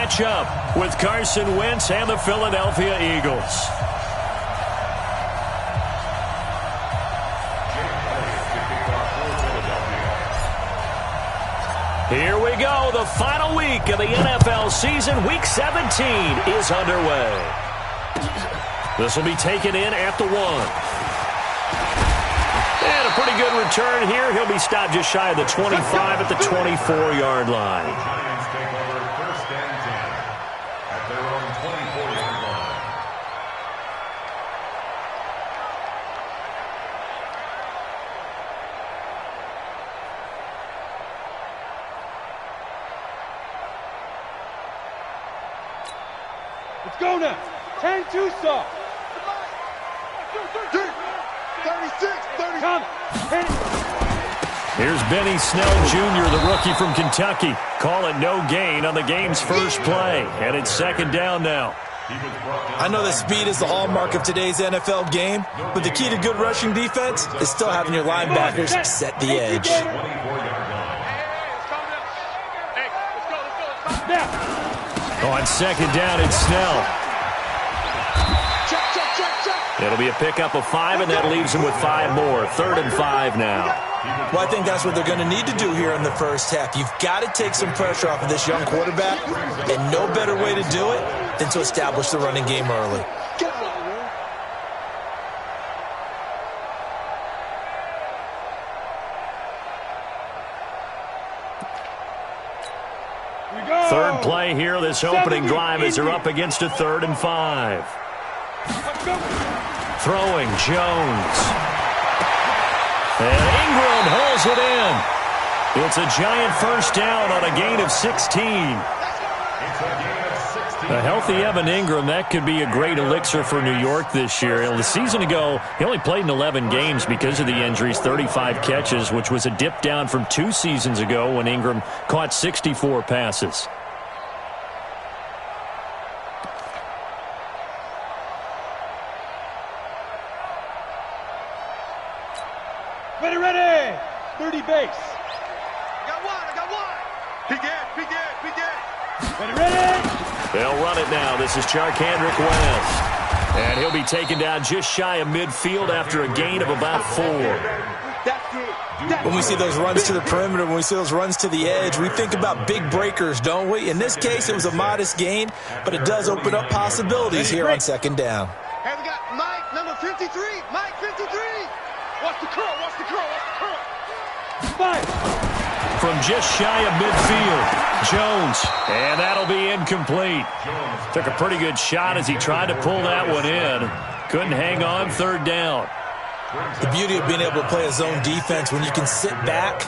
matchup with Carson Wentz and the Philadelphia Eagles. Here we go. The final week of the NFL season. Week 17 is underway. This will be taken in at the 1. And a pretty good return here. He'll be stopped just shy of the 25 at the 24-yard line. Let's go now. 10-2 soft. 36, 30. Come. Here's Benny Snell Jr., the rookie from Kentucky. Call it no gain on the game's first play. And it's second down now. I know that speed is the hallmark of today's NFL game, but the key to good rushing defense is still having your linebackers set the edge. On second down, it's Snell. It'll be a pickup of 5, and that leaves him with 5 more. 3rd and 5 now. Well, I think that's what they're going to need to do here in the first half. You've got to take some pressure off of this young quarterback, and no better way to do it than to establish the running game early. Third play here, this opening drive as they're up against a 3rd and 5. Throwing Jones. And Ingram hauls it in. It's a giant first down on a gain of 16. A healthy Evan Ingram, that could be a great elixir for New York this year. The season ago, he only played in 11 games because of the injuries, 35 catches, which was a dip down from 2 seasons ago when Ingram caught 64 passes. Ready. 30 base. I got one. Begin. Ready. They'll run it now. This is Charkandrick West. And he'll be taken down just shy of midfield after a gain of about 4. When we see those runs to the perimeter, when we see those runs to the edge, we think about big breakers, don't we? In this case, it was a modest gain, but it does open up possibilities here on second down. Hey, we got Mike, number 53. Mike, 53. Watch the curl. 5. From just shy of midfield, Jones. And that'll be incomplete. Took a pretty good shot as he tried to pull that one in. Couldn't hang on, 3rd down. The beauty of being able to play a zone defense when you can sit back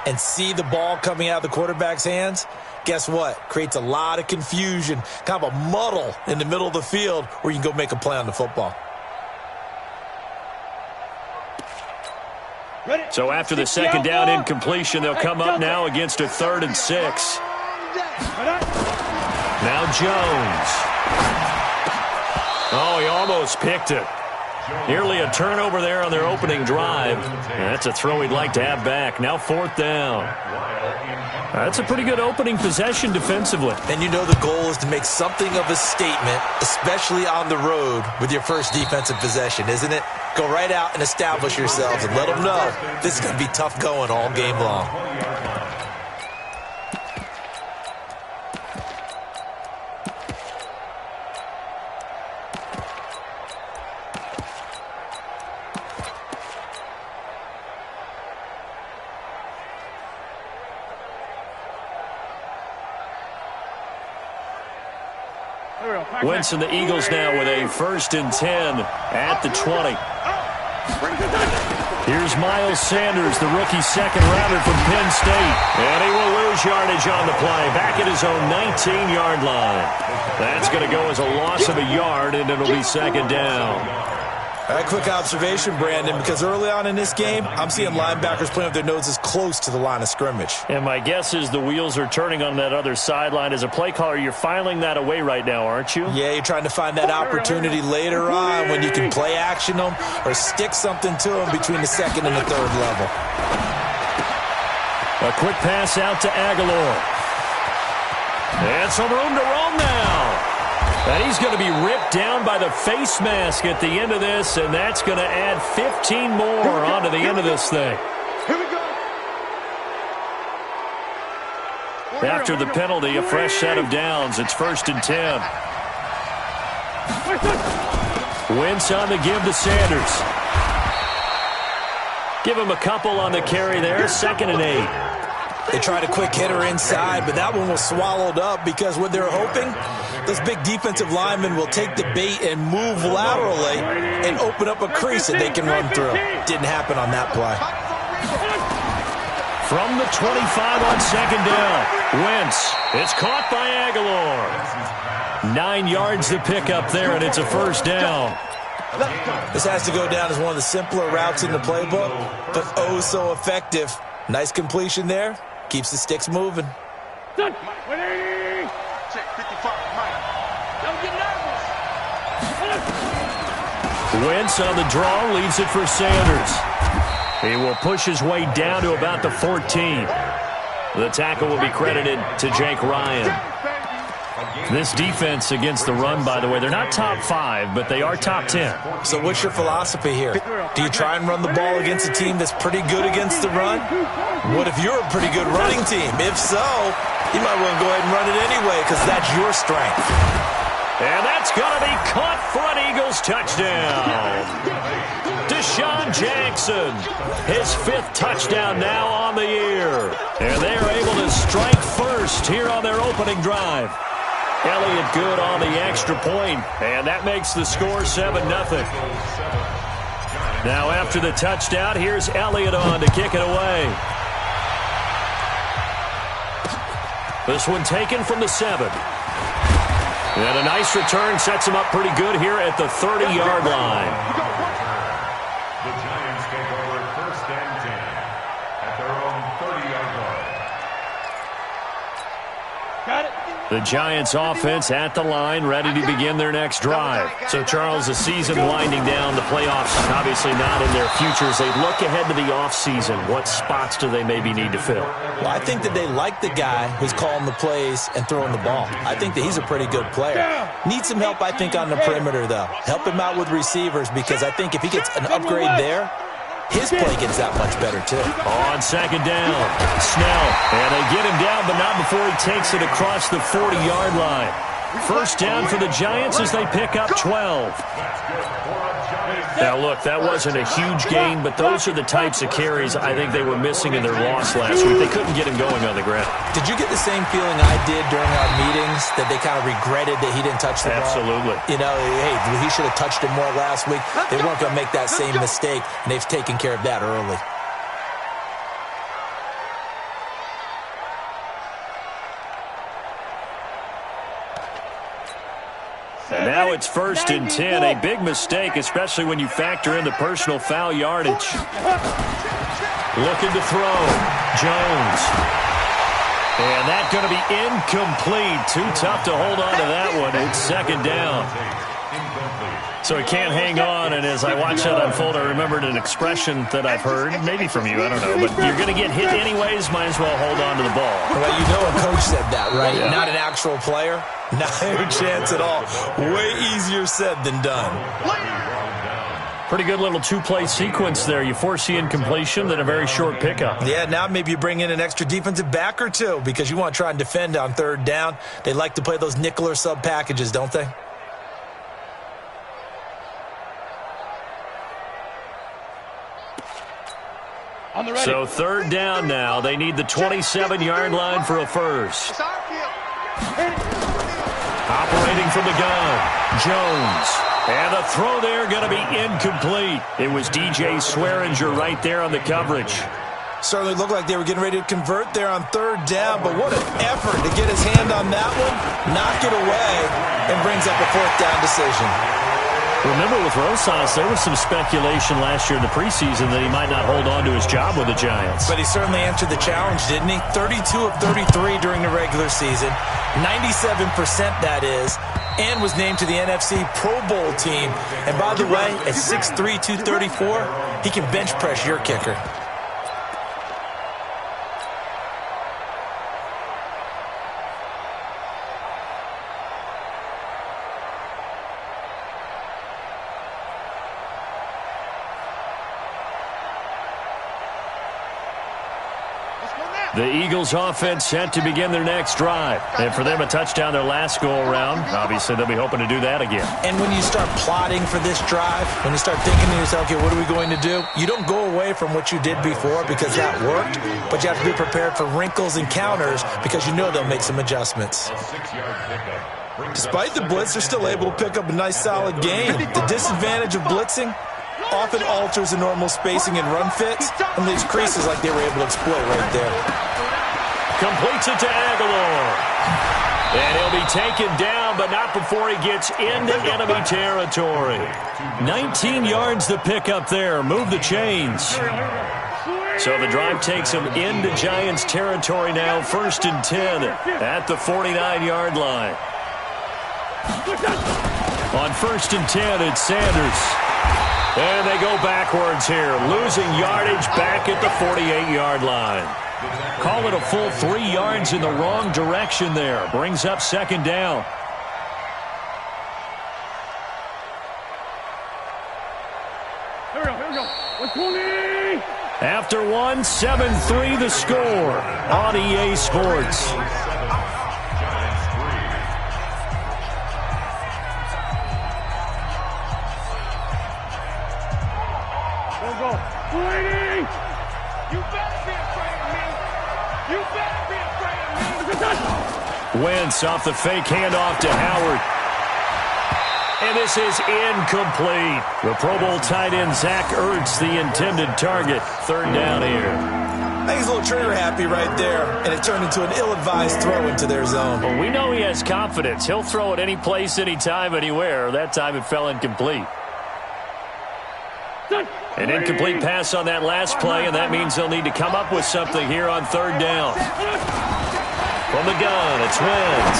and see the ball coming out of the quarterback's hands, guess what? Creates a lot of confusion, kind of a muddle in the middle of the field where you can go make a play on the football. So after the second down incompletion, they'll come up now against a 3rd and 6. Now Jones. Oh, he almost picked it. Nearly a turnover there on their opening drive. And that's a throw he'd like to have back. Now 4th down. That's a pretty good opening possession defensively. And you know the goal is to make something of a statement, especially on the road with your first defensive possession, isn't it? Go right out and establish yourselves and let them know this is going to be tough going all game long. Wentz and the Eagles now with a 1st and 10 at the 20. Here's Miles Sanders, the rookie second-rounder from Penn State. And he will lose yardage on the play, back at his own 19-yard line. That's going to go as a loss of a yard, and it'll be second down. All right, quick observation, Brandon, because early on in this game, I'm seeing linebackers playing with their noses close to the line of scrimmage. And my guess is the wheels are turning on that other sideline. As a play caller, you're filing that away right now, aren't you? Yeah, you're trying to find that opportunity later on when you can play action them or stick something to them between the 2nd and the 3rd level. A quick pass out to Aguilar. And some room to roam now. And he's going to be ripped down by the face mask at the end of this, and that's going to add 15 more onto the end of this thing. Here we go. After the penalty, a fresh set of downs. It's 1st and 10. Wentz on the give to Sanders. Give him a couple on the carry there. 2nd and 8. They tried a quick hitter inside, but that one was swallowed up because what they're hoping, those big defensive linemen will take the bait and move laterally and open up a crease that they can run through. Didn't happen on that play. From the 25 on 2nd down. Wentz. It's caught by Aguilar. 9 yards to pick up there, and it's a 1st down. This has to go down as one of the simpler routes in the playbook, but oh so effective. Nice completion there. Keeps the sticks moving. Done. Check 55, Mike. Don't get nervous. Wentz on the draw, leaves it for Sanders. He will push his way down to about the 14. The tackle will be credited to Jake Ryan. This defense against the run, by the way, they're not top 5, but they are top 10. So what's your philosophy here? Do you try and run the ball against a team that's pretty good against the run? What if you're a pretty good running team? If so, you might want to go ahead and run it anyway because that's your strength. And that's going to be caught for an Eagles touchdown. Deshaun Jackson, his 5th touchdown now on the year. And they are able to strike first here on their opening drive. Elliott good on the extra point, and that makes the score 7-0. Now after the touchdown, here's Elliott on to kick it away. This one taken from the 7. And a nice return sets him up pretty good here at the 30-yard line. The Giants take over 1st and 10 at their own 30-yard line. Got it. The Giants offense at the line, ready to begin their next drive. So, Charles, the season winding down, the playoffs obviously not in their futures. They look ahead to the offseason. What spots do they maybe need to fill? Well, I think that they like the guy who's calling the plays and throwing the ball. I think that he's a pretty good player. Needs some help, I think, on the perimeter, though. Help him out with receivers because I think if he gets an upgrade there, his play gets that much better, too. On 2nd down, Snell. And they get him down, but not before he takes it across the 40-yard line. 1st down for the Giants as they pick up 12. Now, look, that wasn't a huge gain, but those are the types of carries I think they were missing in their loss last week. They couldn't get him going on the ground. Did you get the same feeling I did during our meetings, that they kind of regretted that he didn't touch the ball? Absolutely. You know, hey, he should have touched it more last week. They weren't going to make that same mistake, and they've taken care of that early. And now it's 1st and 10. A big mistake, especially when you factor in the personal foul yardage. Looking to throw. Jones. And that's going to be incomplete. Too tough to hold on to that one. It's 2nd down. So he can't hang on, and as I watch that unfold, I remembered an expression that I've heard, maybe from you, I don't know, but you're going to get hit anyways, might as well hold on to the ball. Well, you know a coach said that, right? Yeah. Not an actual player. Not a chance at all. Way easier said than done. Pretty good little 2-play sequence there. You force the incompletion, then a very short pickup. Yeah, now maybe you bring in an extra defensive back or two because you want to try and defend on 3rd down. They like to play those nickel or sub packages, don't they? So 3rd down now. They need the 27-yard line for a first. It's our field. Operating from the gun, Jones. And the throw there going to be incomplete. It was DJ Swearinger right there on the coverage. Certainly looked like they were getting ready to convert there on 3rd down, but what an effort to get his hand on that one, knock it away, and brings up a 4th down decision. Remember with Rosas, there was some speculation last year in the preseason that he might not hold on to his job with the Giants. But he certainly answered the challenge, didn't he? 32 of 33 during the regular season, 97% that is, and was named to the NFC Pro Bowl team. And by the way, at 6'3", 234, he can bench press your kicker. The Eagles offense set to begin their next drive. And for them, a touchdown their last go-around. Obviously, they'll be hoping to do that again. And when you start plotting for this drive, when you start thinking to yourself, okay, what are we going to do? You don't go away from what you did before because that worked, but you have to be prepared for wrinkles and counters because you know they'll make some adjustments. Despite the blitz, they're still able to pick up a nice, solid gain. The disadvantage of blitzing often alters the normal spacing and run fits, and leaves creases like they were able to exploit right there. Completes it to Aguilar. And he'll be taken down, but not before he gets into enemy territory. 19 yards to pick up there. Move the chains. So the drive takes him into Giants territory now. 1st and 10 at the 49-yard line. On 1st and 10, it's Sanders. And they go backwards here, losing yardage back at the 48-yard line. Call it a full 3 yards in the wrong direction there. Brings up 2nd down. Here we go. 120. After 1, 7-3 the score on EA Sports. Wentz off the fake handoff to Howard. And this is incomplete. The Pro Bowl tight end Zach Ertz, the intended target. 3rd down here. I think he's a little trigger happy right there, and it turned into an ill-advised throw into their zone. Well, we know he has confidence. He'll throw it any place, anytime, anywhere. That time it fell incomplete. An incomplete pass on that last play, and that means they'll need to come up with something here on 3rd down. From the gun, it's Wentz.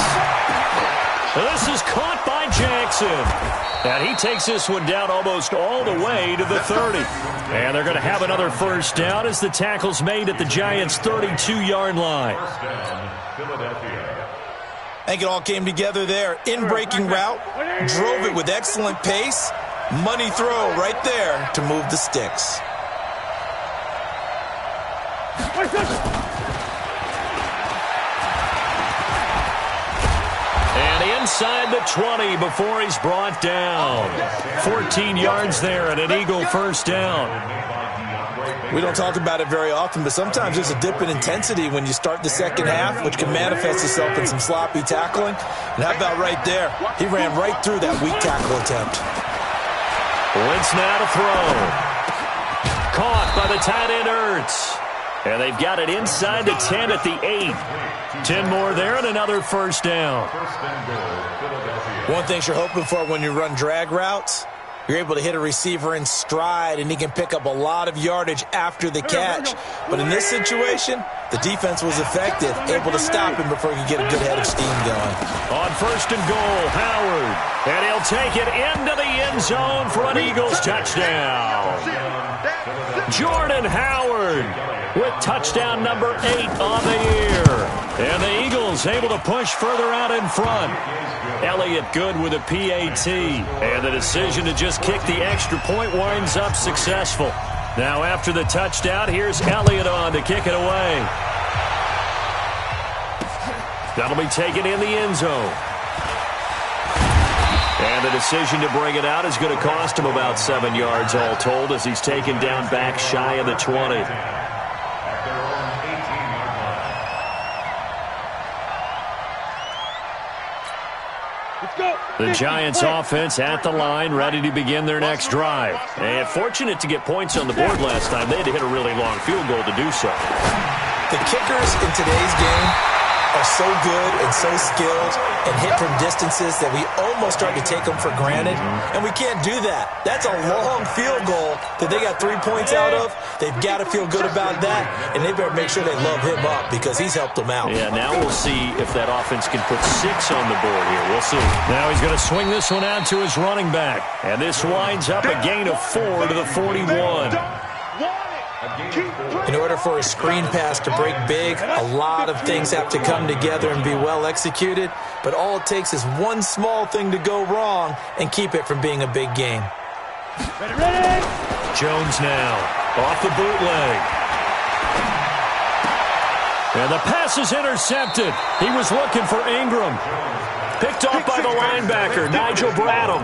This is caught by Jackson. And he takes this one down almost all the way to the 30. And they're going to have another 1st down as the tackle's made at the Giants' 32-yard line. I think it all came together there. In-breaking route, drove it with excellent pace. Money throw right there to move the sticks. And inside the 20 before he's brought down. 14 yards there and an Eagle 1st down. We don't talk about it very often, but sometimes there's a dip in intensity when you start the second half, which can manifest itself in some sloppy tackling. And how about right there? He ran right through that weak tackle attempt. Wentz now to throw. Caught by the tight end Ertz. And they've got it inside the 10 at the 8. 10 more there and another 1st down. One thing you're hoping for when you run drag routes, you're able to hit a receiver in stride, and he can pick up a lot of yardage after the catch. But in this situation, the defense was effective, able to stop him before he could get a good head of steam going. On 1st and goal, Howard. And he'll take it into the end zone for an Eagles touchdown. Jordan Howard with touchdown number 8 on the year. And the Eagles able to push further out in front. Elliott good with a PAT. And the decision to just kick the extra point winds up successful. Now after the touchdown, here's Elliott on to kick it away. That'll be taken in the end zone. And the decision to bring it out is going to cost him about 7 yards all told as he's taken down back shy of the 20. The Giants offense at the line, ready to begin their next drive. And fortunate to get points on the board last time. They had to hit a really long field goal to do so. The kickers in today's game are so good and so skilled and hit from distances that we almost start to take them for granted, and we can't do that. That's a long field goal that they got 3 points out of. They've got to feel good about that, and they better make sure they love him up because he's helped them out. Yeah, now we'll see if that offense can put 6 on the board here. We'll see. Now he's going to swing this one out to his running back, and this winds up a gain of 4 to the 41. In order for a screen pass to break big, a lot of things have to come together and be well executed, but all it takes is one small thing to go wrong and keep it from being a big game. Ready? Jones now off the bootleg. And the pass is intercepted. He was looking for Ingram. Picked off by the linebacker, Nigel Bradham.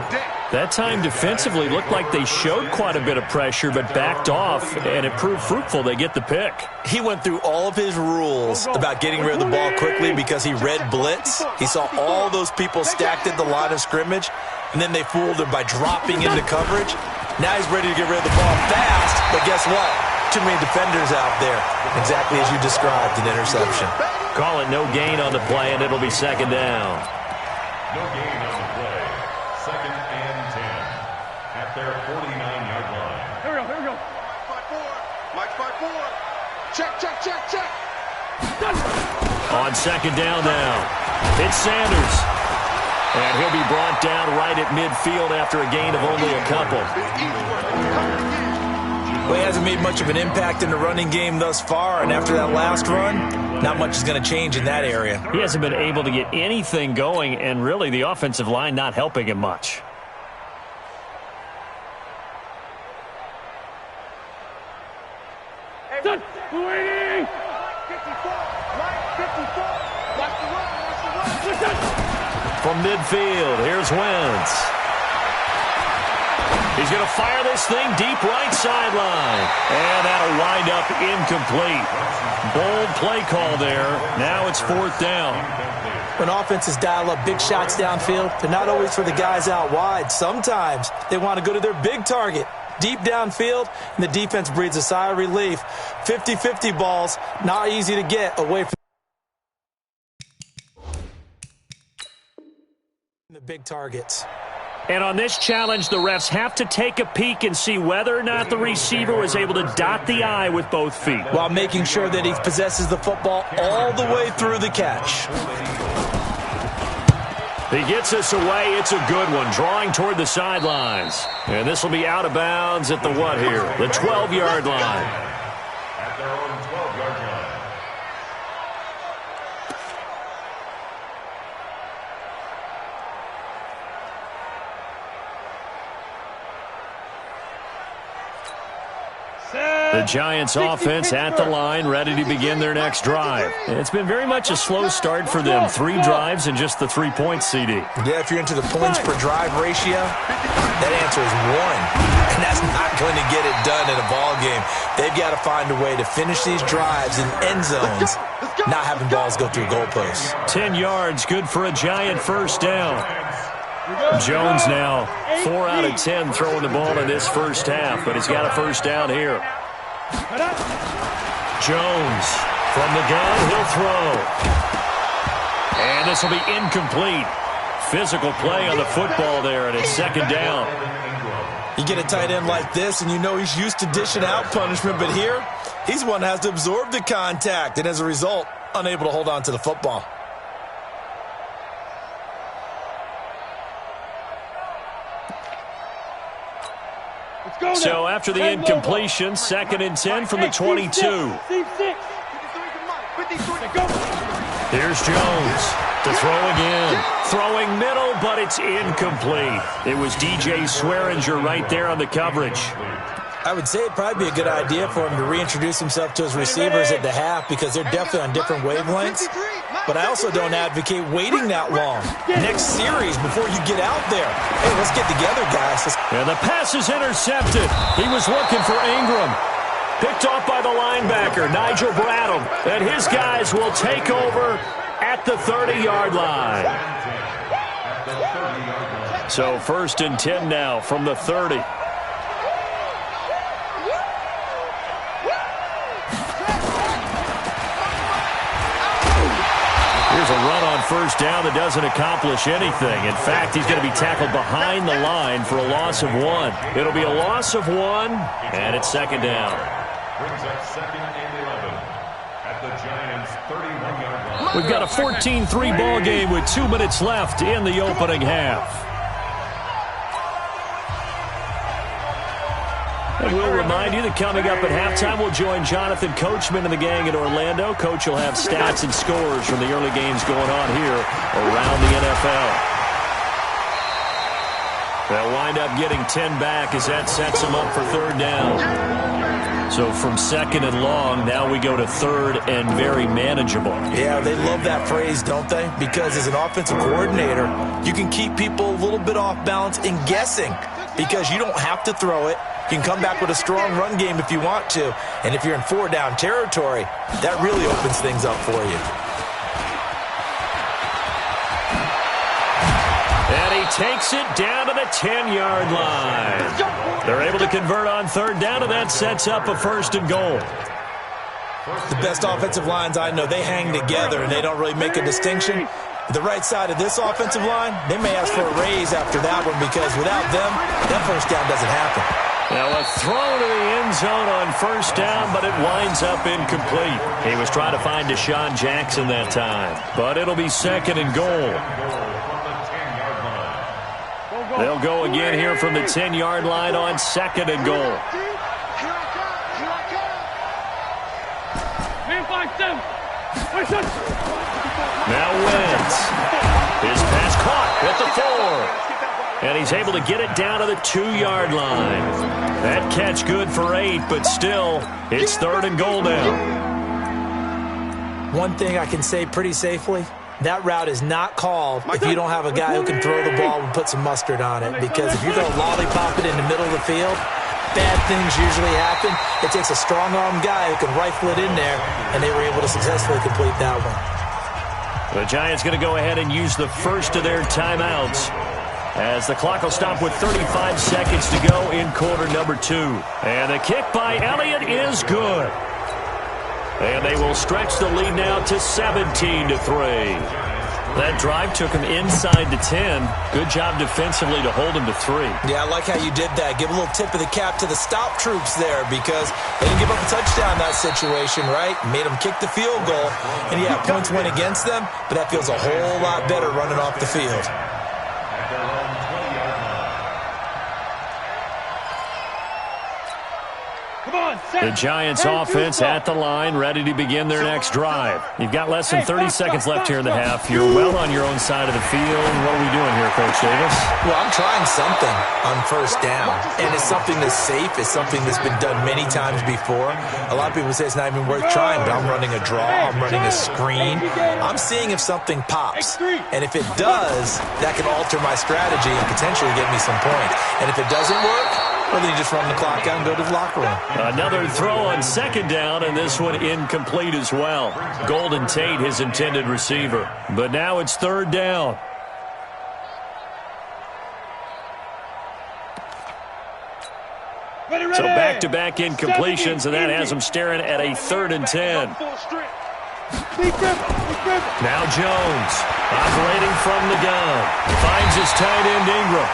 That time defensively looked like they showed quite a bit of pressure but backed off, and it proved fruitful. They get the pick. He went through all of his rules about getting rid of the ball quickly because he read blitz. He saw all those people stacked at the line of scrimmage, and then they fooled him by dropping into coverage. Now he's ready to get rid of the ball fast, but guess what? Too many defenders out there. Exactly as you described, an interception. Call it no gain on the play, and it'll be second down. No gain on the play. Second and 10 at their 49-yard line. Here we go. Mike 5-4. Check. On second down now, it's Sanders. And he'll be brought down right at midfield after a gain of only a couple. Well, he hasn't made much of an impact in the running game thus far, and after that last run, not much is going to change in that area. He hasn't been able to get anything going, and really the offensive line not helping him much. Done. Waiting. From midfield, here's Wentz. He's going to fire this thing deep right sideline. And that'll wind up incomplete. Bold play call there. Now it's fourth down. When offenses dial up big shots downfield, they're not always for the guys out wide. Sometimes they want to go to their big target, deep downfield, and the defense breathes a sigh of relief. 50-50 balls, not easy to get away from the big targets. And on this challenge, the refs have to take a peek and see whether or not the receiver was able to dot the I with both feet, while making sure that he possesses the football all the way through the catch. He gets this away. It's a good one, drawing toward the sidelines. And this will be out of bounds at the what here? The 12-yard line. At their own 12-yard line. The Giants offense at the line, ready to begin their next drive. It's been very much a slow start for them. 3 drives and just the 3 points, CD. Yeah, if you're into the points per drive ratio, that answer is 1. And that's not going to get it done in a ball game. They've got to find a way to finish these drives in end zones, not having balls go through goalposts. 10 yards, good for a Giant first down. Jones now 4 out of 10 throwing the ball in this first half, but he's got a first down here. Jones from the gun, he'll throw. And this will be incomplete. Physical play on the football there, and it's second down. You get a tight end like this, and you know he's used to dishing out punishment, but here, he's one that has to absorb the contact, and as a result, unable to hold on to the football. So after the incompletion, second and 10 from the 22. Here's Jones to throw again. Throwing middle, but it's incomplete. It was DJ Swearinger right there on the coverage. I would say it'd probably be a good idea for him to reintroduce himself to his receivers at the half because they're definitely on different wavelengths. But I also don't advocate waiting that long. Next series before you get out there. Hey, let's get together, guys. And the pass is intercepted. He was looking for Ingram. Picked off by the linebacker, Nigel Bradham. And his guys will take over at the 30-yard line. So first and 10 now from the 30. Here's a run on first down that doesn't accomplish anything. In fact, he's going to be tackled behind the line for a loss of 1. It'll be a loss of 1, and it's second down. Brings up second and 11 at the Giants' 31-yard line. We've got a 14-3 ball game with 2 minutes left in the opening half. And we'll remind you that coming up at halftime, we'll join Jonathan Coachman and the gang in Orlando. Coach will have stats and scores from the early games going on here around the NFL. They'll wind up getting 10 back as that sets them up for third down. So from second and long, now we go to third and very manageable. Yeah, they love that phrase, don't they? Because as an offensive coordinator, you can keep people a little bit off balance and guessing because you don't have to throw it. You can come back with a strong run game if you want to. And if you're in four-down territory, that really opens things up for you. And he takes it down to the 10-yard line. They're able to convert on third down, and that sets up a first and goal. The best offensive lines I know, they hang together, and they don't really make a distinction. The right side of this offensive line, they may ask for a raise after that one because without them, that first down doesn't happen. Now a throw to the end zone on first down, but it winds up incomplete. He was trying to find Deshaun Jackson that time, but it'll be second and goal. They'll go again here from the 10-yard line on second and goal. Now Wentz. His pass caught at the 4. And he's able to get it down to the 2-yard line. That catch good for 8, but still, it's third and goal now. One thing I can say pretty safely, that route is not called if you don't have a guy who can throw the ball and put some mustard on it. Because if you're going to lollipop it in the middle of the field, bad things usually happen. It takes a strong-arm guy who can rifle it in there, and they were able to successfully complete that one. The Giants going to go ahead and use the first of their timeouts as the clock will stop with 35 seconds to go in quarter number 2. And the kick by Elliott is good. And they will stretch the lead now to 17-3. That drive took him inside to 10. Good job defensively to hold him to 3. Yeah, I like how you did that. Give a little tip of the cap to the stop troops there because they didn't give up a touchdown in that situation, right? Made them kick the field goal. And, yeah, points went against them, but that feels a whole lot better running off the field. The Giants offense at the line, ready to begin their next drive. You've got less than 30 seconds left here in the half. You're well on your own side of the field. What are we doing here, Coach Davis? Well, I'm trying something on first down, and it's something that's safe. It's something that's been done many times before. A lot of people say it's not even worth trying, but I'm running a draw. I'm running a screen. I'm seeing if something pops, and if it does, that can alter my strategy and potentially get me some points. And if it doesn't work, well, then you just run the clock out and go to the locker room. Another throw on second down, and this one incomplete as well. Golden Tate, his intended receiver. But now it's third down. So back-to-back incompletions, and that has him staring at a 3rd and 10. Now Jones, operating from the gun. Finds his tight end Ingram.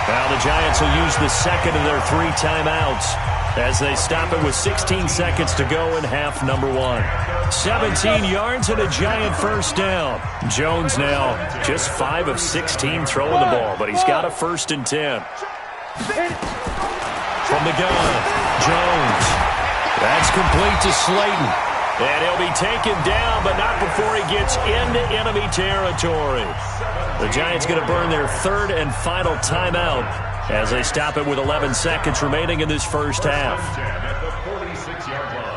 Now the Giants will use the second of their 3 timeouts as they stop it with 16 seconds to go in half number 1. 17 yards and a Giant first down. Jones now just 5 of 16 throwing the ball, but he's got a 1st and 10. From the gun, Jones. That's complete to Slayton. And he'll be taken down, but not before he gets into enemy territory. The Giants going to burn their 3rd and final timeout as they stop it with 11 seconds remaining in this first half. At the 46-yard line.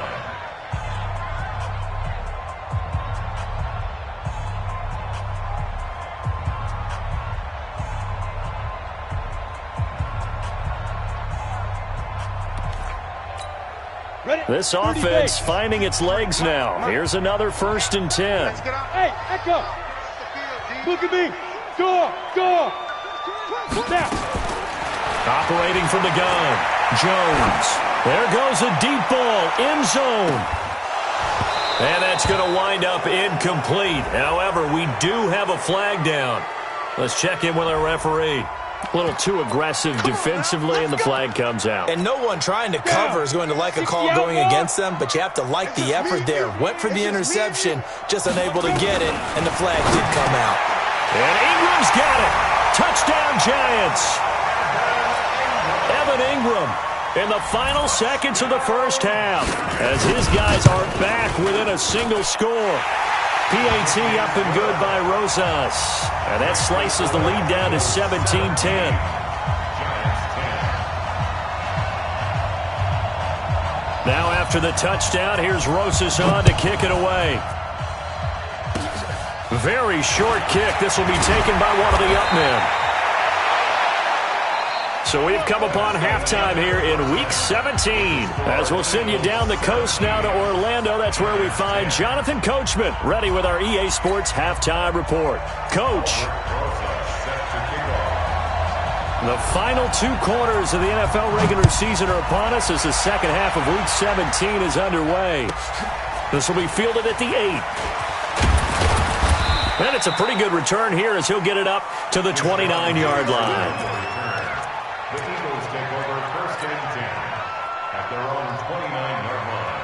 This offense finding its legs now. Here's another 1st and 10. Hey, Echo. Look at me. Go. Now. Operating from the gun, Jones. There goes a deep ball, end zone. And that's going to wind up incomplete. However, we do have a flag down. Let's check in with our referee. A little too aggressive defensively, and the flag comes out. And no one trying to cover is going to like a call going against them, but you have to like the effort there. Went for the interception, just unable to get it, and the flag did come out. And Ingram's got it. Touchdown, Giants. Evan Ingram in the final seconds of the first half as his guys are back within a single score. PAT up and good by Rosas. And that slices the lead down to 17-10. After the touchdown, here's Rosas on to kick it away. Very short kick. This will be taken by one of the up men. So we've come upon halftime here in Week 17. As we'll send you down the coast now to Orlando, that's where we find Jonathan Coachman, ready with our EA Sports Halftime Report. Coach. The final 2 quarters of the NFL regular season are upon us as the second half of Week 17 is underway. This will be fielded at the 8. And it's a pretty good return here as he'll get it up to the 29-yard line. The Eagles take over first and 10 at their own 29-yard line.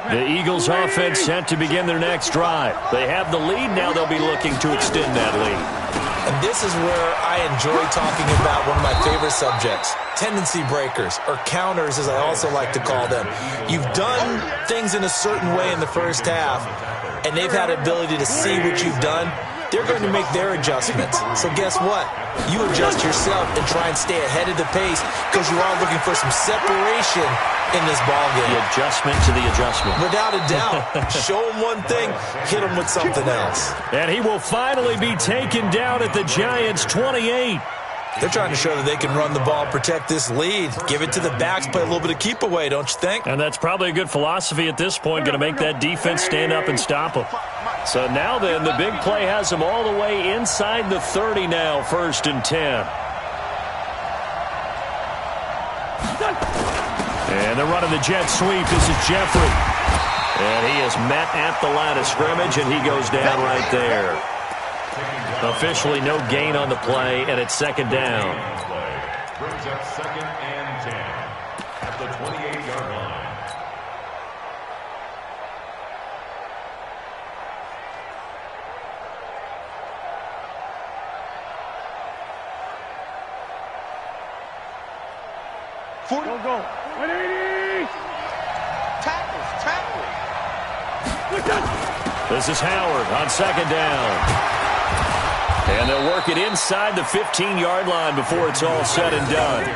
The Eagles offense set to begin their next drive. They have the lead. Now they'll be looking to extend that lead. And this is where I enjoy talking about one of my favorite subjects, tendency breakers, or counters as I also like to call them. You've done things in a certain way in the first half, and they've had the ability to see what you've done. They're going to make their adjustments. So guess what? You adjust yourself and try and stay ahead of the pace because you are looking for some separation in this ball game. The adjustment to the adjustment. Without a doubt. Show him one thing, hit him with something else. And he will finally be taken down at the Giants' 28. They're trying to show that they can run the ball, protect this lead. Give it to the backs, play a little bit of keep away, don't you think? And that's probably a good philosophy at this point, going to make that defense stand up and stop them. So now then, the big play has them all the way inside the 30 now, first and 10. And they're running the jet sweep. This is Jeffrey. And he is met at the line of scrimmage, and he goes down right there. Officially no gain on the play, and it's second down. Brings up second and 10 at the 28-yard line. Go. 180. Tackles. This is Howard on second down. And they'll work it inside the 15-yard line before it's all said and done.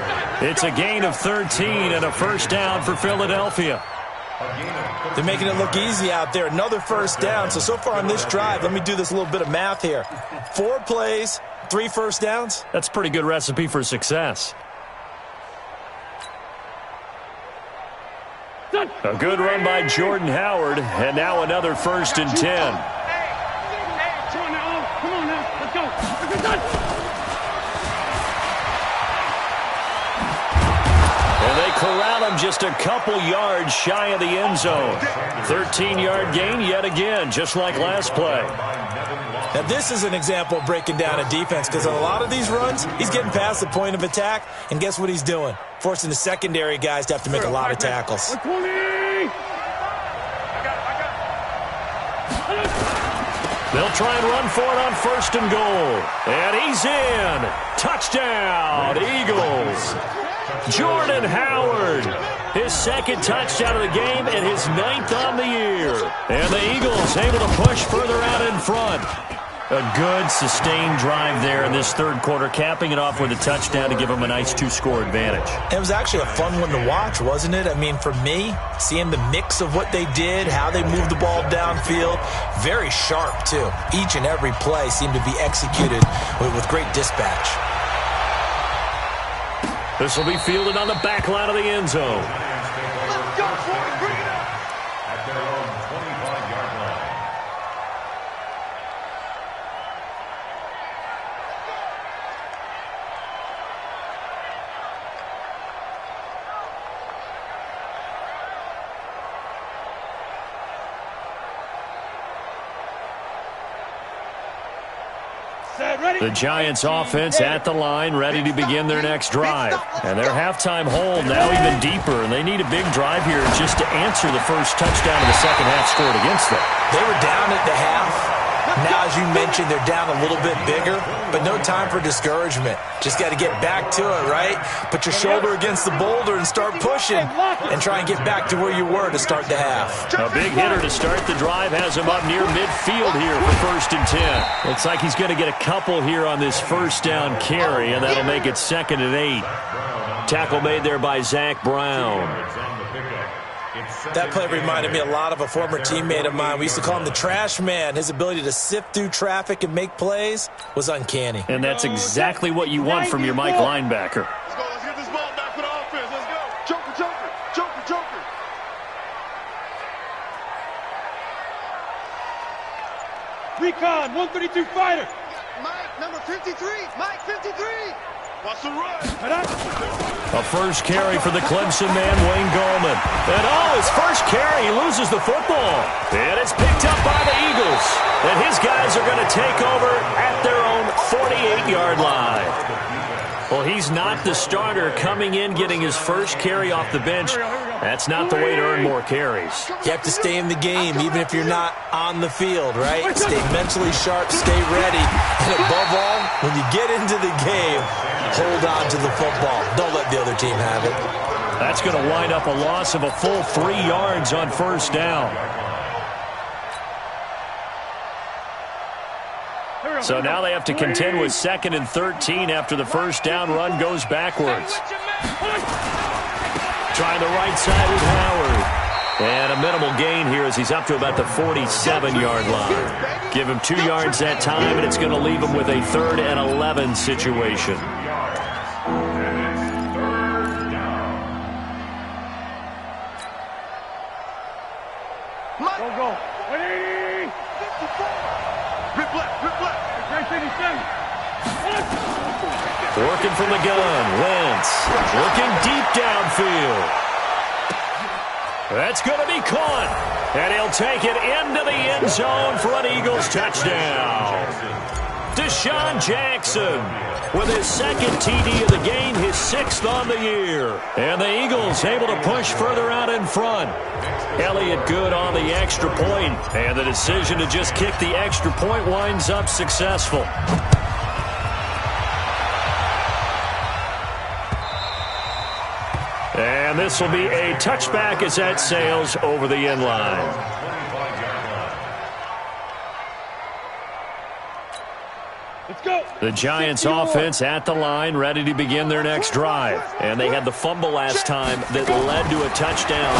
It's a gain of 13 and a first down for Philadelphia. They're making it look easy out there. Another first down. So far on this drive, let me do this little bit of math here. 4 plays, 3 first downs. That's a pretty good recipe for success. A good run by Jordan Howard, and now another first and 10. And they corral him just a couple yards shy of the end zone. 13-yard gain yet again, just like last play. Now, this is an example of breaking down a defense because on a lot of these runs, he's getting past the point of attack, and guess what he's doing? Forcing the secondary guys to have to make a lot of tackles. They'll try and run for it on first and goal. And he's in. Touchdown, Eagles. Jordan Howard, his second touchdown of the game and his 9th on the year. And the Eagles able to push further out in front. A good, sustained drive there in this third quarter, capping it off with a touchdown to give them a nice 2-score advantage. It was actually a fun one to watch, wasn't it? I mean, for me, seeing the mix of what they did, how they moved the ball downfield, very sharp, too. Each and every play seemed to be executed with great dispatch. This will be fielded on the back line of the end zone. Let's go, boys. Bring it up. At their own 25-yard line. The Giants offense at the line, ready to begin their next drive. And their halftime hold now even deeper, and they need a big drive here just to answer the first touchdown of the second half scored against them. They were down at the half. Now, as As you mentioned, they're down a little bit bigger, but no time for discouragement. Just got to get back to it, right? Put your shoulder against the boulder and start pushing and try and get back to where you were to start the half. A big hitter to start the drive has him up near midfield here for 1st and 10. Looks like he's going to get a couple here on this first down carry, and that'll make it 2nd and 8. Tackle made there by Zach Brown. That play reminded me a lot of a former teammate of mine. We used to call him the trash man. His ability to sift through traffic and make plays was uncanny. And that's exactly what you want from your Mike linebacker. Let's go. Let's get this ball back for the offense. Let's go. Joker, joker, joker, joker. Recon, 132 fighter. Mike, number 53. Mike, 53. Watch the run. A first carry for the Clemson man, Wayne Gallman. And his first carry, he loses the football. And it's picked up by the Eagles. And his guys are going to take over at their own 48-yard line. Well, he's not the starter coming in, getting his first carry off the bench. That's not the way to earn more carries. You have to stay in the game, even if you're not on the field, right? Stay mentally sharp, stay ready. And above all, when you get into the game, hold on to the football. Don't let the other team have it. That's going to wind up a loss of a full 3 yards on first down. So now they have to contend with 2nd and 13 after the first down run goes backwards. Trying the right side with Howard. And a minimal gain here as he's up to about the 47-yard line. Give him 2 yards that time, and it's going to leave him with a 3rd and 11 situation. Go. 180. Rip left, rip left. Working from the gun, Wentz looking deep downfield. That's going to be caught, and he'll take it into the end zone for an Eagles touchdown. Deshaun Jackson with his 2nd TD of the game, his 6th on the year. And the Eagles able to push further out in front. Elliott good on the extra point, and the decision to just kick the extra point winds up successful. And this will be a touchback as that sails over the end line. Let's go. The Giants offense at the line, ready to begin their next drive. And they had the fumble last time that led to a touchdown.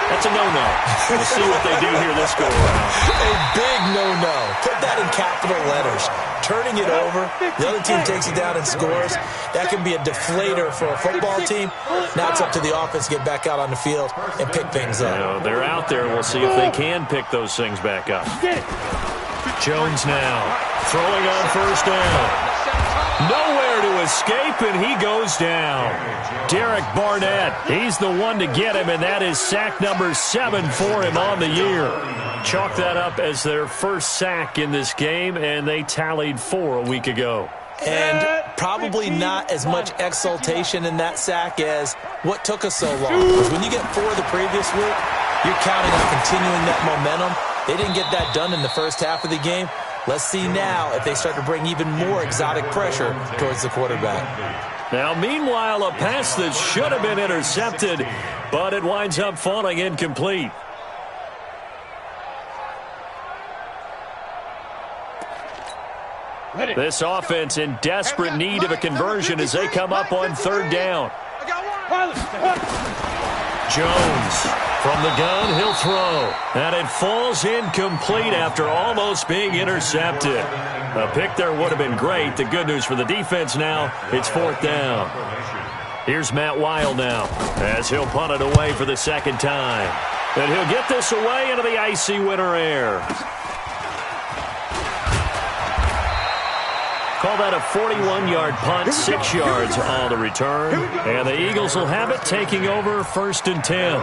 That's a no-no. We'll see what they do here this go-around. A big no-no. Put that in capital letters. Turning it over, the other team takes it down and scores. That can be a deflator for a football team. Now it's up to the offense to get back out on the field and pick things up. You know, they're out there. We'll see if they can pick those things back up. Jones now throwing on first down. Nowhere to escape, and he goes down. Derek Barnett, he's the one to get him, and that is sack number 7 for him on the year. Chalk that up as their first sack in this game, and they tallied 4 a week ago. And probably not as much exultation in that sack as what took us so long. Because when you get 4 the previous week, you're counting on continuing that momentum. They didn't get that done in the first half of the game. Let's see now if they start to bring even more exotic pressure towards the quarterback. Now, meanwhile, a pass that should have been intercepted, but it winds up falling incomplete. This offense in desperate need of a conversion as they come up on 3rd down. Jones from the gun, he'll throw. And it falls incomplete after almost being intercepted. A pick there would have been great. The good news for the defense now, it's 4th down. Here's Matt Wild now as he'll punt it away for the 2nd time. And he'll get this away into the icy winter air. Call that a 41-yard punt, 6 yards on the return. And the Eagles will have it, taking over 1st and 10.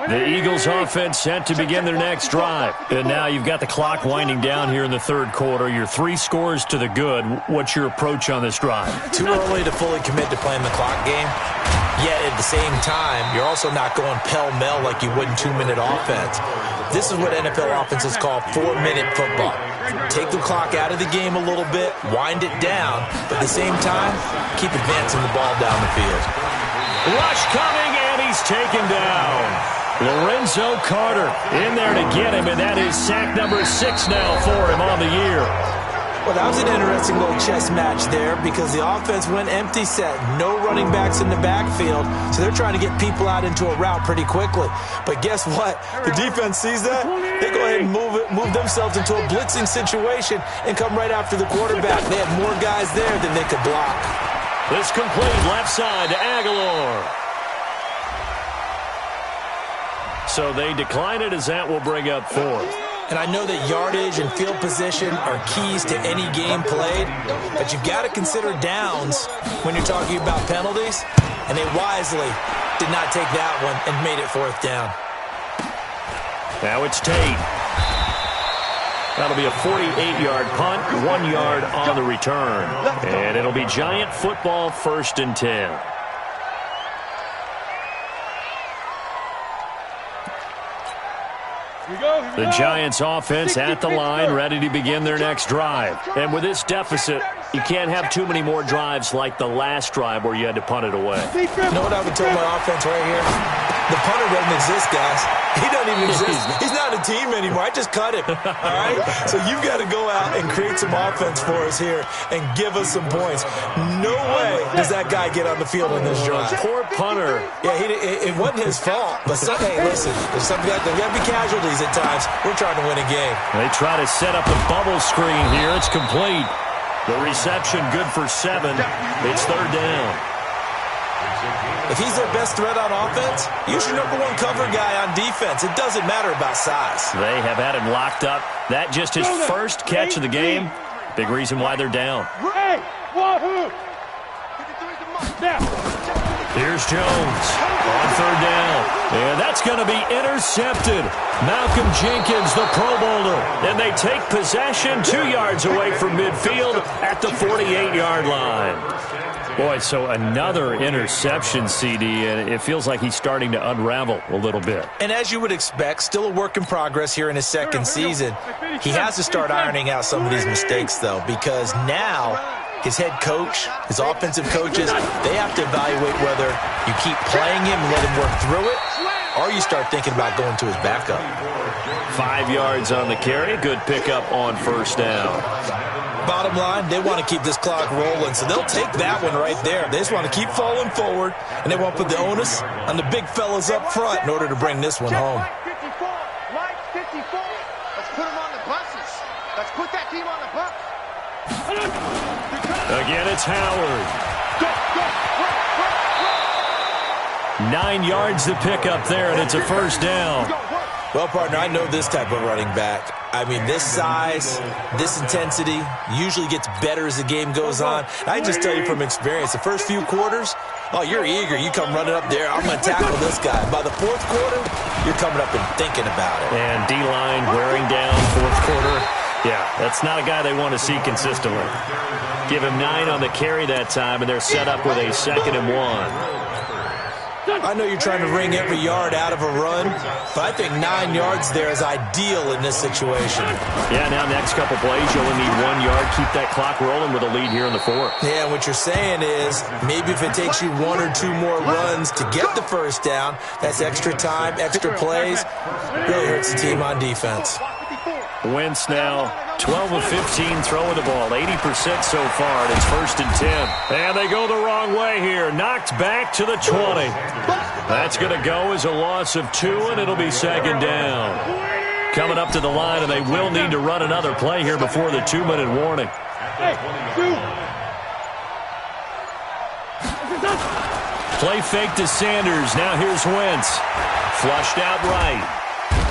The Eagles offense set to begin their next drive. And now you've got the clock winding down here in the third quarter. You're 3 scores to the good. What's your approach on this drive? Too early to fully commit to playing the clock game. Yet at the same time, you're also not going pell-mell like you would in 2-minute offense. This is what NFL offenses call 4-minute football. Take the clock out of the game a little bit, wind it down, but at the same time, keep advancing the ball down the field. Rush coming, and he's taken down. Lorenzo Carter in there to get him, and that is sack number 6 now for him on the year. Well, that was an interesting little chess match there because the offense went empty set. No running backs in the backfield, so they're trying to get people out into a route pretty quickly. But guess what? The defense sees that. They go ahead and move themselves into a blitzing situation and come right after the quarterback. They had more guys there than they could block. This complete left side to Aguilar. So they decline it as that will bring up 4th. And I know that yardage and field position are keys to any game played, but you've got to consider downs when you're talking about penalties, and they wisely did not take that one and made it 4th down. Now it's Tate. That'll be a 48-yard punt, 1 yard on the return. And it'll be Giant football, 1st and 10. The Giants offense at the line, ready to begin their next drive. And with this deficit, you can't have too many more drives like the last drive where you had to punt it away. You know what I would tell my offense right here? The punter doesn't exist, guys. He doesn't even exist. He's not a team anymore. I just cut him. All right? So you've got to go out and create some offense for us here and give us some points. No way does that guy get on the field in this drive. Poor punter. Yeah, it wasn't his fault. But, hey, listen, there's got to be casualties at times. We're trying to win a game. They try to set up a bubble screen here. It's complete. The reception good for 7. It's 3rd down. If he's their best threat on offense, use your #1 cover guy on defense. It doesn't matter about size. They have had him locked up. That just his first catch of the game. Big reason why they're down. Here's Jones on 3rd down. And that's going to be intercepted. Malcolm Jenkins, the Pro Bowler. And they take possession 2 yards away from midfield at the 48-yard line. Boy, so another interception, CD, and it feels like he's starting to unravel a little bit. And as you would expect, still a work in progress here in his 2nd season. He has to start ironing out some of these mistakes, though, because now his head coach, his offensive coaches, they have to evaluate whether you keep playing him and let him work through it, or you start thinking about going to his backup. 5 yards on the carry. Good pickup on 1st down. Bottom line, they want to keep this clock rolling, so they'll take that one right there. They just want to keep falling forward, and they want to put the onus on the big fellas up front in order to bring this one home. Mike 54. Let's put him on the buses. Let's put that team on the bus. Again, it's Howard. 9 yards to pick up there, and it's a 1st down. Well, partner, I know this type of running back. I mean, this size, this intensity usually gets better as the game goes on. I just tell you from experience, the first few quarters, oh, you're eager. You come running up there. I'm going to tackle this guy. By the 4th quarter, you're coming up and thinking about it. And D-line wearing down 4th quarter. Yeah, that's not a guy they want to see consistently. Give him 9 on the carry that time, and they're set up with a 2nd and 1. I know you're trying to wring every yard out of a run, but I think 9 yards there is ideal in this situation. Yeah, now next couple plays, you only need 1 yard. Keep that clock rolling with a lead here in the 4th. Yeah, what you're saying is maybe if it takes you 1 or 2 more runs to get the 1st down, that's extra time, extra plays. Really hurts the team on defense. Wentz now 12 of 15 throwing the ball, 80% so far, and it's 1st and 10. And they go the wrong way here. Knocked back to the 20. That's going to go as a loss of 2, and it'll be 2nd down. Coming up to the line, and they will need to run another play here before the 2-minute warning. Play fake to Sanders. Now here's Wentz. Flushed out right.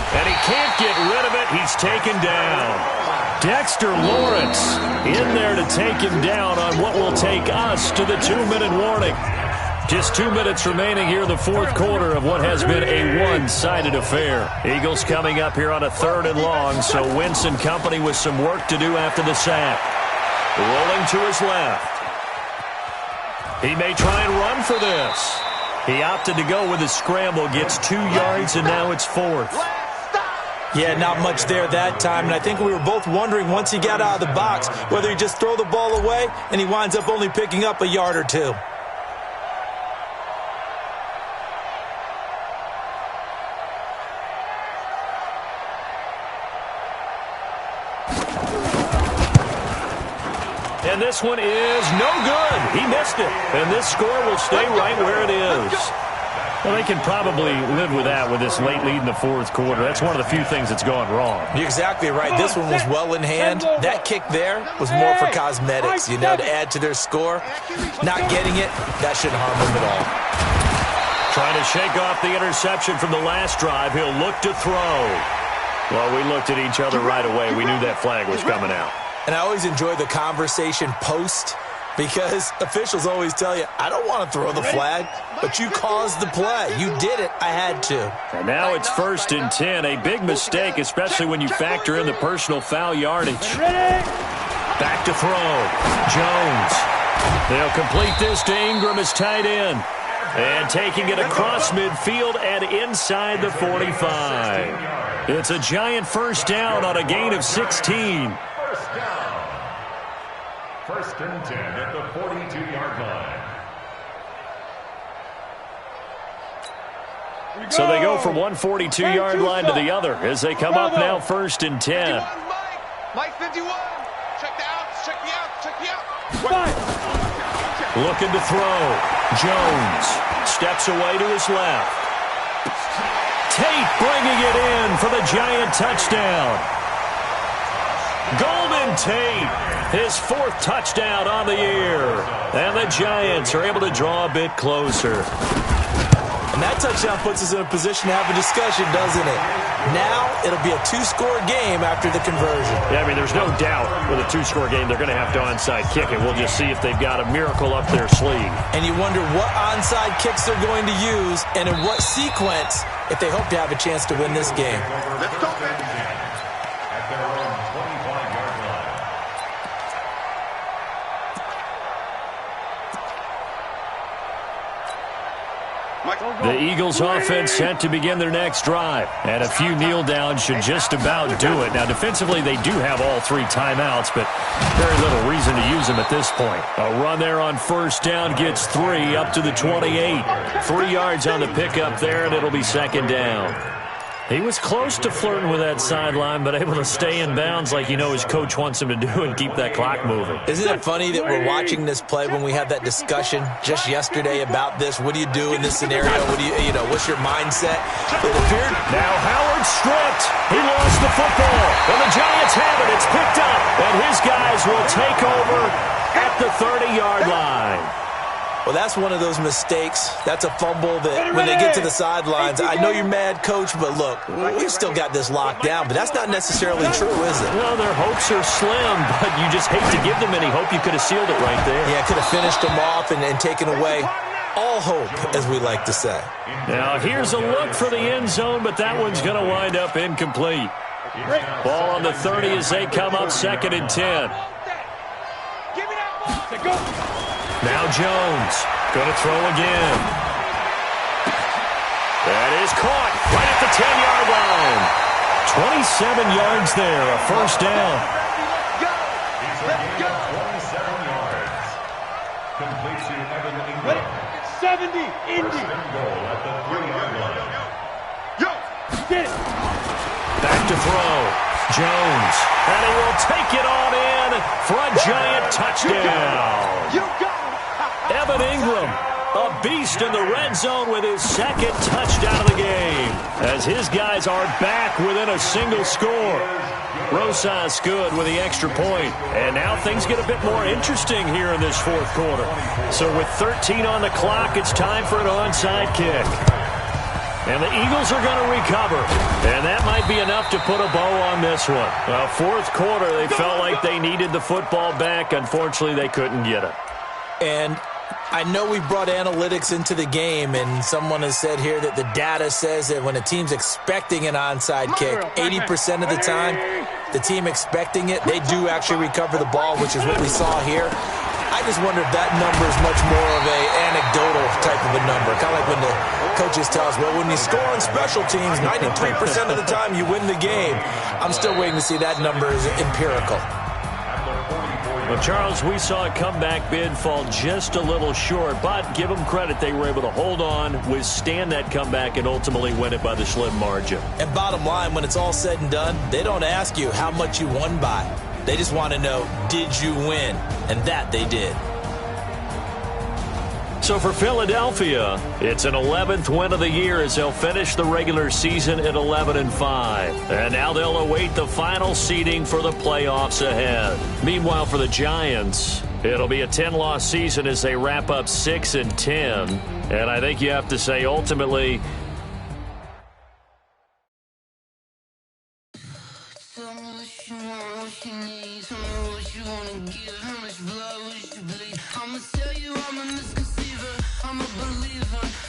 And he can't get rid of it. He's taken down. Dexter Lawrence in there to take him down on what will take us to the 2-minute warning. Just 2 minutes remaining here in the fourth quarter of what has been a one-sided affair. Eagles coming up here on a 3rd and long, so Wentz and company with some work to do after the sack. Rolling to his left. He may try and run for this. He opted to go with a scramble, gets 2 yards, and now it's 4th. Yeah, not much there that time, and I think we were both wondering once he got out of the box whether he'd just throw the ball away, and he winds up only picking up a yard or 2. And this one is no good. He missed it. And this score will stay right where it is. Well, they can probably live with that with this late lead in the fourth quarter. That's one of the few things that's gone wrong. You're exactly right. This one was well in hand. That kick there was more for cosmetics, you know, to add to their score. Not getting it, that shouldn't harm them at all. Trying to shake off the interception from the last drive. He'll look to throw. Well, we looked at each other right away. We knew that flag was coming out. And I always enjoy the conversation post because officials always tell you, I don't want to throw the flag, but you caused the play. You did it. I had to. And now it's 1st and 10. A big mistake, especially when you factor in the personal foul yardage. Back to throw. Jones. They'll complete this to Ingram as tight end. And taking it across midfield and inside the 45. It's a giant first down on a gain of 16. First down. 1st and 10 at the 42-yard line. So they go from one 42-yard line to the other as they come up now 1st and 10. Mike 51. Check the outs. Check the outs. Check the outs. Looking to throw. Jones steps away to his left. Tate bringing it in for the giant touchdown. Golden Tate, his 4th touchdown on the year. And the Giants are able to draw a bit closer. And that touchdown puts us in a position to have a discussion, doesn't it? Now it'll be a 2-score game after the conversion. Yeah, I mean, there's no doubt with a 2-score game they're going to have to onside kick it. We'll just see if they've got a miracle up their sleeve. And you wonder what onside kicks they're going to use and in what sequence if they hope to have a chance to win this game. Let's go, man. At their own 25-yard line. The Eagles offense set to begin their next drive. And a few kneel downs should just about do it. Now, defensively, they do have all 3 timeouts, but very little reason to use them at this point. A run there on 1st down gets 3 up to the 28. 3 yards on the pickup there, and it'll be 2nd down. He was close to flirting with that sideline, but able to stay in bounds like his coach wants him to do and keep that clock moving. Isn't it funny that we're watching this play when we had that discussion just yesterday about this? What do you do in this scenario? What do what's your mindset? It appeared. Now Howard stripped. He lost the football. And the Giants have it. It's picked up. And his guys will take over at the 30-yard line. Well, that's one of those mistakes. That's a fumble that when they get to the sidelines, I know you're mad, Coach, but look, we've still got this locked down. But that's not necessarily true, is it? Well, their hopes are slim, but you just hate to give them any hope. You could have sealed it right there. Yeah, could have finished them off and taken away all hope, as we like to say. Now, here's a look for the end zone, but that one's going to wind up incomplete. Ball on the 30 as they come up 2nd and 10. Now Jones going to throw again. That is caught right at the 10-yard line. 27 yards there, a 1st down. Let's go. 27 yards. Complete to Evan Ingram. 70, Indy. 1st and goal at the 3-yard line. Yo. Get it. Back to throw. Jones. And he will take it on in for a giant touchdown. You got it. Evan Ingram, a beast in the red zone with his 2nd touchdown of the game. As his guys are back within a single score. Rosas good with the extra point. And now things get a bit more interesting here in this 4th quarter. So with 13 on the clock, it's time for an onside kick. And the Eagles are going to recover. And that might be enough to put a bow on this one. Well, 4th quarter, they felt like they needed the football back. Unfortunately, they couldn't get it. And I know we brought analytics into the game, and someone has said here that the data says that when a team's expecting an onside kick, 80% of the time, the team expecting it, they do actually recover the ball, which is what we saw here. I just wonder if that number is much more of a anecdotal type of a number. Kind of like when the coaches tell us, well, when you score on special teams, 93% of the time you win the game. I'm still waiting to see that number is empirical. Well, Charles, we saw a comeback bid fall just a little short, but give them credit. They were able to hold on, withstand that comeback, and ultimately win it by the slim margin. And bottom line, when it's all said and done, they don't ask you how much you won by. They just want to know, did you win? And that they did. So for Philadelphia, it's an 11th win of the year as they'll finish the regular season at 11-5. And now they'll await the final seeding for the playoffs ahead. Meanwhile, for the Giants, it'll be a 10-loss season as they wrap up 6-10. And I think you have to say, ultimately, I'ma tell you I'm a misconceiver, I'm a believer.